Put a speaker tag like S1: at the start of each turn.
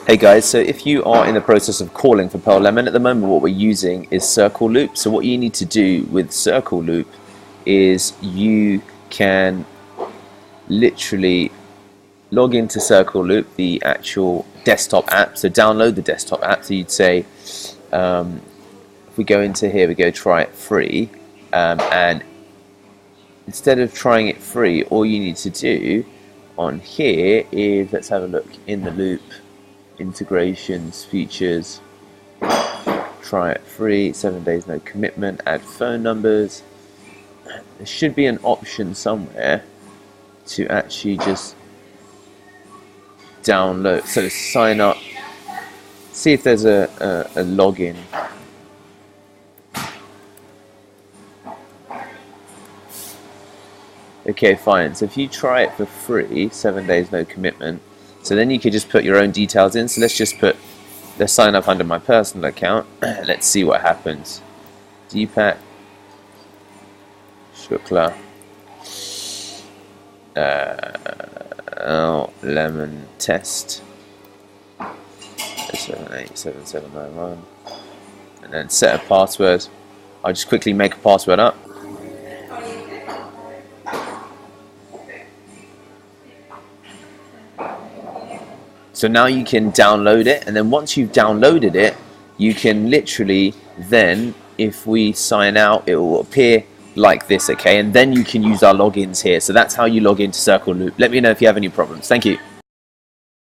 S1: Hey guys, so if you are in the process of calling for Pearl Lemon, at the moment what we're using is circle loop. So what you need to do with circle loop is you can literally log into circle loop, the actual desktop app. So download the desktop app. So you'd say, if we go into here, we go try it free, and instead of trying it free, all you need to do on here is, let's have a look in the loop, integrations, features, try it free, 7 days no commitment, add phone numbers. There should be an option somewhere to actually just download, so sign up, see if there's a login. Okay, fine. So if you try it for free, 7 days no commitment, so then you could just put your own details in. So let's sign up under my personal account. Let's see what happens. Deepak Shukla Lemon test 787791, and then set a password. I'll just quickly make a password up. So now you can download it, and then once you've downloaded it, you can literally then, if we sign out, it will appear like this, okay? And then you can use our logins here. So that's how you log into Circle Loop. Let me know if you have any problems. Thank you.